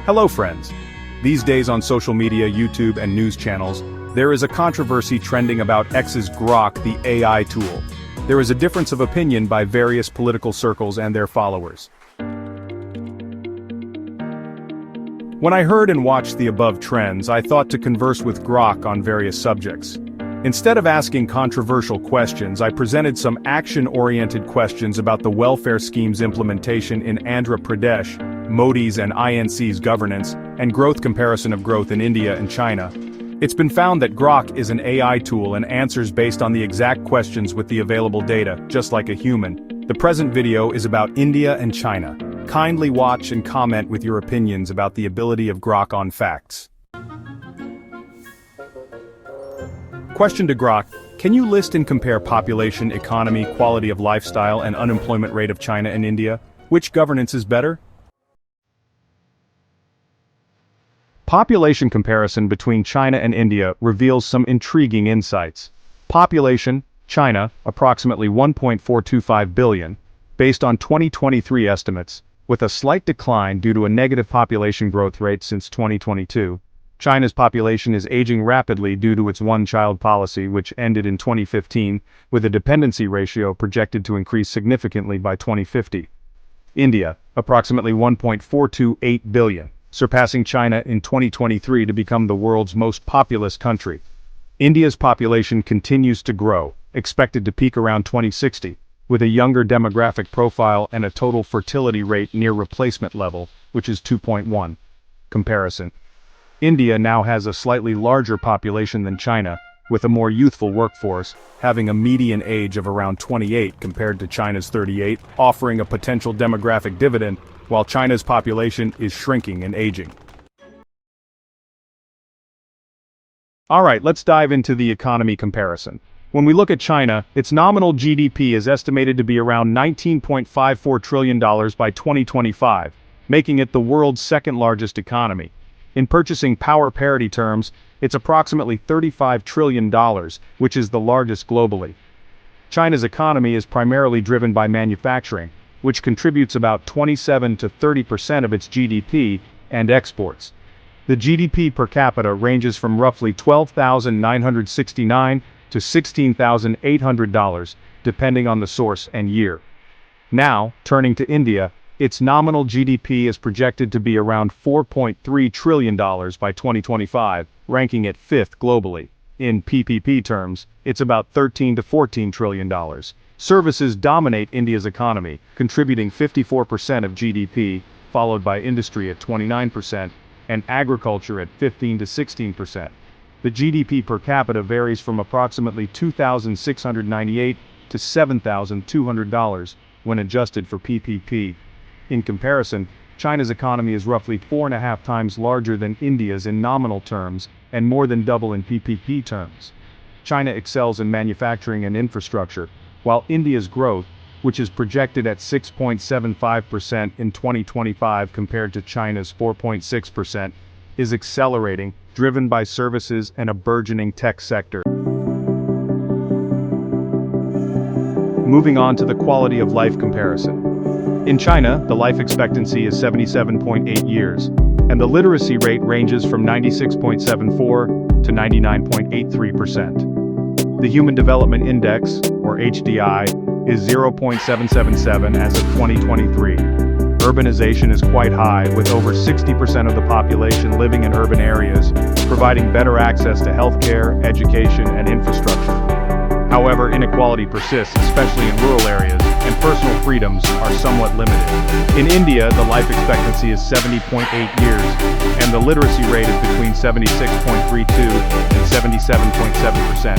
Hello friends. These days on social media, YouTube and news channels, there is a controversy trending about X's Grok, the AI tool. There is a difference of opinion by various political circles and their followers. When I heard and watched the above trends, I thought to converse with Grok on various subjects. Instead of asking controversial questions, I presented some action-oriented questions about the welfare scheme's implementation in Andhra Pradesh, Modi's and INC's governance, and growth comparison of growth in India and China. It's been found that Grok is an AI tool and answers based on the exact questions with the available data, just like a human. The present video is about India and China. Kindly watch and comment with your opinions about the ability of Grok on facts. Question to Grok: can you list and compare population, economy, quality of lifestyle, and unemployment rate of China and India? Which governance is better? Population comparison between China and India reveals some intriguing insights. Population: China, approximately 1.425 billion, based on 2023 estimates, with a slight decline due to a negative population growth rate since 2022. China's population is aging rapidly due to its one-child policy, which ended in 2015, with a dependency ratio projected to increase significantly by 2050. India, approximately 1.428 billion, surpassing China in 2023 to become the world's most populous country. India's population continues to grow, expected to peak around 2060, with a younger demographic profile and a total fertility rate near replacement level, which is 2.1. Comparison: India now has a slightly larger population than China, with a more youthful workforce, having a median age of around 28 compared to China's 38, offering a potential demographic dividend, while China's population is shrinking and aging. Alright, let's dive into the economy comparison. When we look at China, its nominal GDP is estimated to be around $19.54 trillion by 2025, making it the world's second largest economy. In purchasing power parity terms, it's approximately $35 trillion, which is the largest globally. China's economy is primarily driven by manufacturing, which contributes about 27 to 30% of its GDP, and exports. The GDP per capita ranges from roughly $12,969 to $16,800, depending on the source and year. Now, turning to India, its nominal GDP is projected to be around $4.3 trillion by 2025, ranking it fifth globally. In PPP terms, it's about $13 to $14 trillion. Services dominate India's economy, contributing 54% of GDP, followed by industry at 29%, and agriculture at 15 to 16%. The GDP per capita varies from approximately $2,698 to $7,200 when adjusted for PPP. In comparison, China's economy is roughly 4.5 times larger than India's in nominal terms, and more than double in PPP terms. China excels in manufacturing and infrastructure, while India's growth, which is projected at 6.75% in 2025 compared to China's 4.6%, is accelerating, driven by services and a burgeoning tech sector. Moving on to the quality of life comparison. In China, the life expectancy is 77.8 years, and the literacy rate ranges from 96.74 to 99.83%. The Human Development Index, or HDI, is 0.777 as of 2023. Urbanization is quite high, with over 60% of the population living in urban areas, providing better access to healthcare, education, and infrastructure. However, inequality persists, especially in rural areas, and personal freedoms are somewhat limited. In India, the life expectancy is 70.8 years, and the literacy rate is between 76.32 and 77.7%.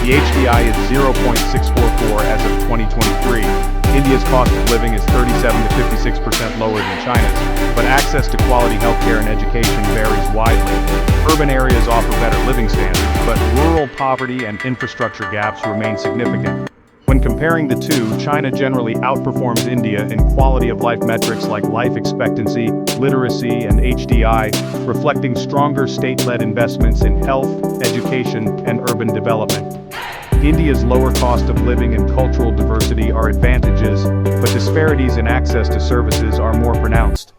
The HDI is 0.644 as of 2023. India's cost of living is 37 to 56% lower than China's, but access to quality healthcare and education varies widely. Urban areas offer better living standards, but rural poverty and infrastructure gaps remain significant. When comparing the two, China generally outperforms India in quality of life metrics like life expectancy, literacy, and HDI, reflecting stronger state-led investments in health, education, and urban development. India's lower cost of living and cultural diversity are advantages, but disparities in access to services are more pronounced.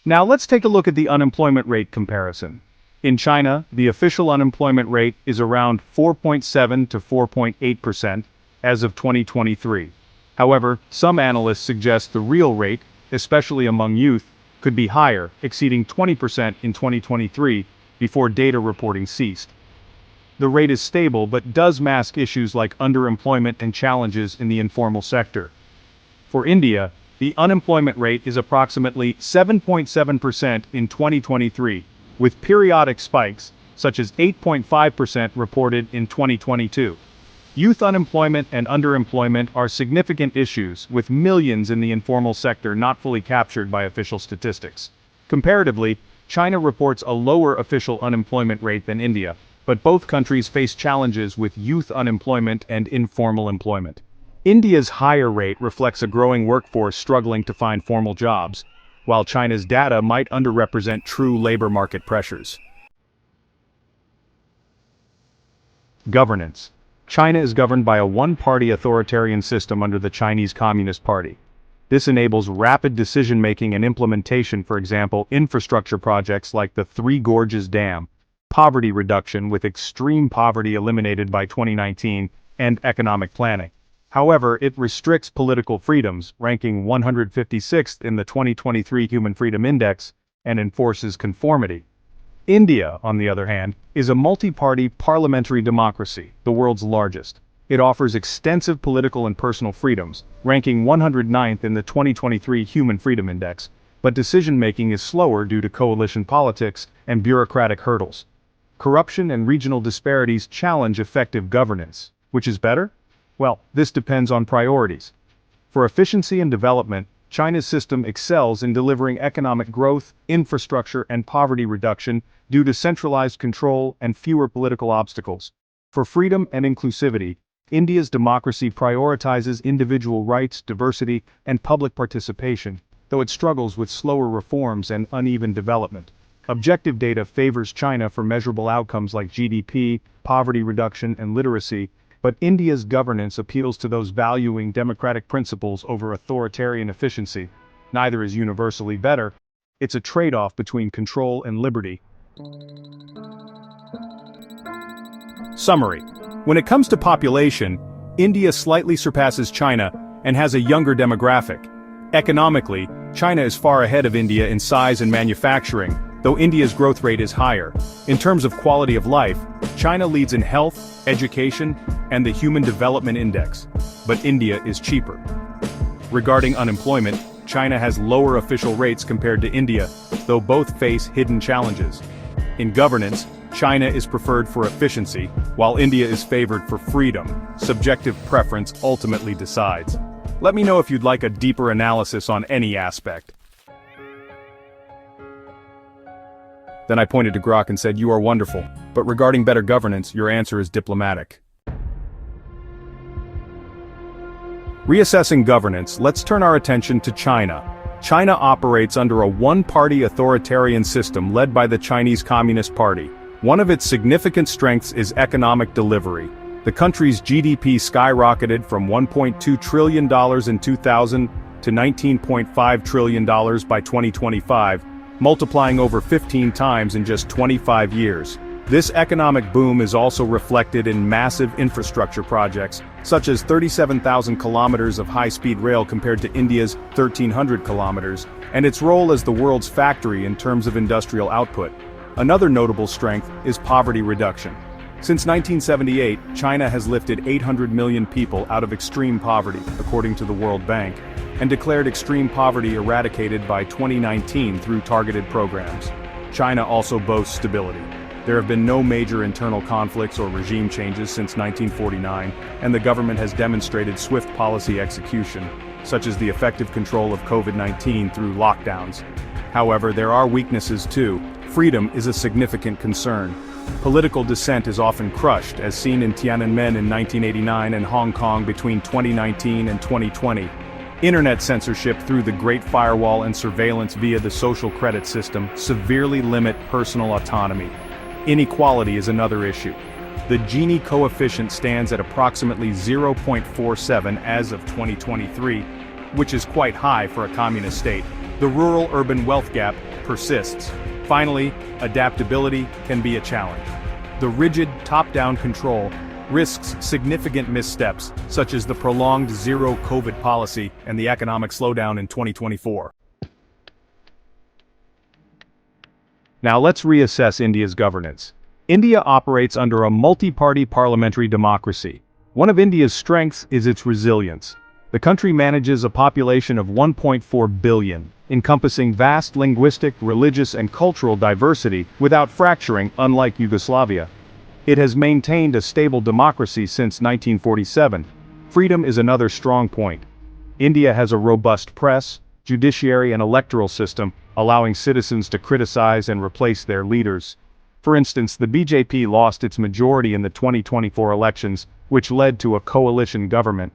Now let's take a look at the unemployment rate comparison. In China, the official unemployment rate is around 4.7 to 4.8% as of 2023. However, some analysts suggest the real rate, especially among youth, could be higher, exceeding 20% in 2023, before data reporting ceased. The rate is stable but does mask issues like underemployment and challenges in the informal sector. For India, the unemployment rate is approximately 7.7% in 2023, with periodic spikes, such as 8.5% reported in 2022. Youth unemployment and underemployment are significant issues, with millions in the informal sector not fully captured by official statistics. Comparatively, China reports a lower official unemployment rate than India, but both countries face challenges with youth unemployment and informal employment. India's higher rate reflects a growing workforce struggling to find formal jobs, while China's data might underrepresent true labor market pressures. Governance. China is governed by a one-party authoritarian system under the Chinese Communist Party. This enables rapid decision-making and implementation, for example, infrastructure projects like the Three Gorges Dam, poverty reduction with extreme poverty eliminated by 2019, and economic planning. However, it restricts political freedoms, ranking 156th in the 2023 Human Freedom Index, and enforces conformity. India, on the other hand, is a multi-party parliamentary democracy, the world's largest. It offers extensive political and personal freedoms, ranking 109th in the 2023 Human Freedom Index, but decision-making is slower due to coalition politics and bureaucratic hurdles. Corruption and regional disparities challenge effective governance. Which is better? Well, this depends on priorities. For efficiency and development, China's system excels in delivering economic growth, infrastructure, and poverty reduction due to centralized control and fewer political obstacles. For freedom and inclusivity, India's democracy prioritizes individual rights, diversity, and public participation, though it struggles with slower reforms and uneven development. Objective data favors China for measurable outcomes like GDP, poverty reduction, and literacy, but India's governance appeals to those valuing democratic principles over authoritarian efficiency. Neither is universally better. It's a trade-off between control and liberty. Summary. When it comes to population, India slightly surpasses China and has a younger demographic. Economically, China is far ahead of India in size and manufacturing, though India's growth rate is higher. In terms of quality of life, China leads in health, education, and the Human Development Index, but India is cheaper. Regarding unemployment, China has lower official rates compared to India, though both face hidden challenges. In governance, China is preferred for efficiency, while India is favored for freedom. Subjective preference ultimately decides. Let me know if you'd like a deeper analysis on any aspect. Then I pointed to Grok and said, "You are wonderful, but regarding better governance, your answer is diplomatic." Reassessing governance, let's turn our attention to China. China operates under a one-party authoritarian system led by the Chinese Communist Party. One of its significant strengths is economic delivery. The country's GDP skyrocketed from $1.2 trillion in 2000 to $19.5 trillion by 2025, multiplying over 15 times in just 25 years. This economic boom is also reflected in massive infrastructure projects, such as 37,000 kilometers of high-speed rail compared to India's 1,300 kilometers, and its role as the world's factory in terms of industrial output. Another notable strength is poverty reduction. Since 1978, China has lifted 800 million people out of extreme poverty, according to the World Bank, and declared extreme poverty eradicated by 2019 through targeted programs. China also boasts stability. There have been no major internal conflicts or regime changes since 1949, and the government has demonstrated swift policy execution, such as the effective control of COVID-19 through lockdowns. However, there are weaknesses too. Freedom is a significant concern. Political dissent is often crushed, as seen in Tiananmen in 1989 and Hong Kong between 2019 and 2020. Internet censorship through the Great Firewall and surveillance via the social credit system severely limit personal autonomy. Inequality is another issue. The Gini coefficient stands at approximately 0.47 as of 2023, which is quite high for a communist state. The rural-urban wealth gap persists. Finally, adaptability can be a challenge. The rigid, top-down control risks significant missteps, such as the prolonged zero-COVID policy and the economic slowdown in 2024. Now let's reassess India's governance. India operates under a multi-party parliamentary democracy. One of India's strengths is its resilience. The country manages a population of 1.4 billion, encompassing vast linguistic, religious, and cultural diversity without fracturing, unlike Yugoslavia. It has maintained a stable democracy since 1947. Freedom is another strong point. India has a robust press, judiciary, and electoral system, allowing citizens to criticize and replace their leaders. For instance, the BJP lost its majority in the 2024 elections, which led to a coalition government.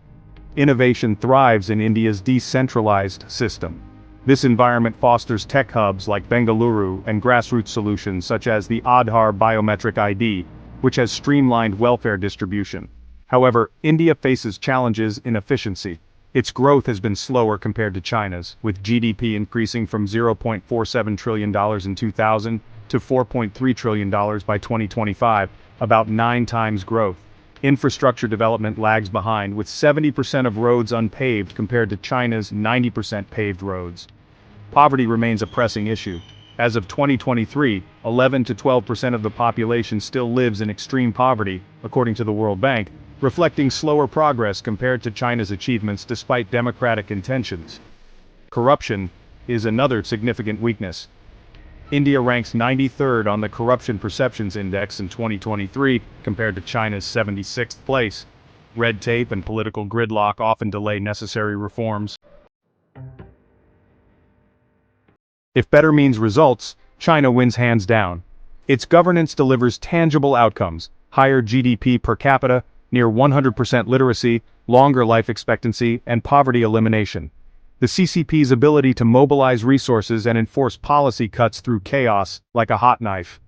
Innovation thrives in India's decentralized system. This environment fosters tech hubs like Bengaluru and grassroots solutions such as the Aadhaar biometric ID, which has streamlined welfare distribution. However, India faces challenges in efficiency. Its growth has been slower compared to China's, with GDP increasing from $0.47 trillion in 2000 to $4.3 trillion by 2025, about 9 times growth. Infrastructure development lags behind, with 70% of roads unpaved compared to China's 90% paved roads. Poverty remains a pressing issue. As of 2023, 11 to 12% of the population still lives in extreme poverty, according to the World Bank, reflecting slower progress compared to China's achievements despite democratic intentions. Corruption is another significant weakness. India ranks 93rd on the Corruption Perceptions Index in 2023, compared to China's 76th place. Red tape and political gridlock often delay necessary reforms. If better means results, China wins hands down. Its governance delivers tangible outcomes: higher GDP per capita, near 100% literacy, longer life expectancy, and poverty elimination. The CCP's ability to mobilize resources and enforce policy cuts through chaos like a hot knife.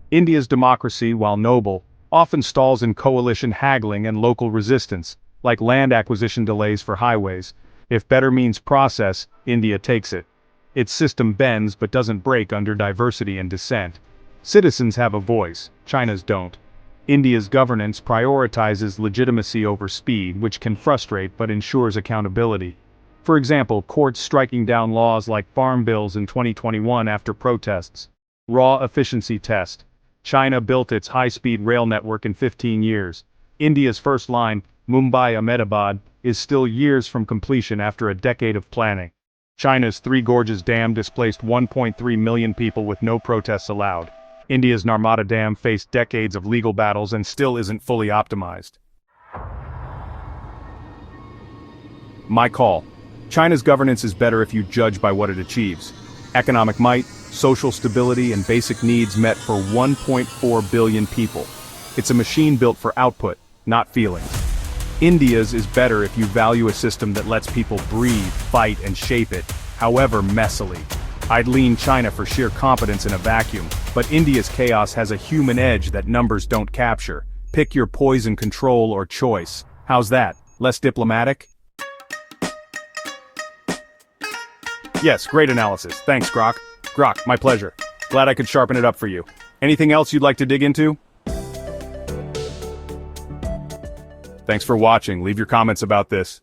India's democracy, while noble, often stalls in coalition haggling and local resistance, like land acquisition delays for highways. If better means process, India takes it. Its system bends but doesn't break under diversity and dissent. Citizens have a voice, China's don't. India's governance prioritizes legitimacy over speed, which can frustrate but ensures accountability. For example, courts striking down laws like farm bills in 2021 after protests. Raw efficiency test. China built its high-speed rail network in 15 years. India's first line, Mumbai-Ahmedabad, is still years from completion after a decade of planning. China's Three Gorges Dam displaced 1.3 million people with no protests allowed. India's Narmada Dam faced decades of legal battles and still isn't fully optimized. My call. China's governance is better if you judge by what it achieves. Economic might, social stability, and basic needs met for 1.4 billion people. It's a machine built for output, not feelings. India's is better if you value a system that lets people breathe, fight, and shape it, however messily. I'd lean China for sheer competence in a vacuum, but India's chaos has a human edge that numbers don't capture. Pick your poison control or choice. How's that? Less diplomatic? Yes, great analysis. Thanks, Grok. Grok, my pleasure. Glad I could sharpen it up for you. Anything else you'd like to dig into? Thanks for watching. Leave your comments about this.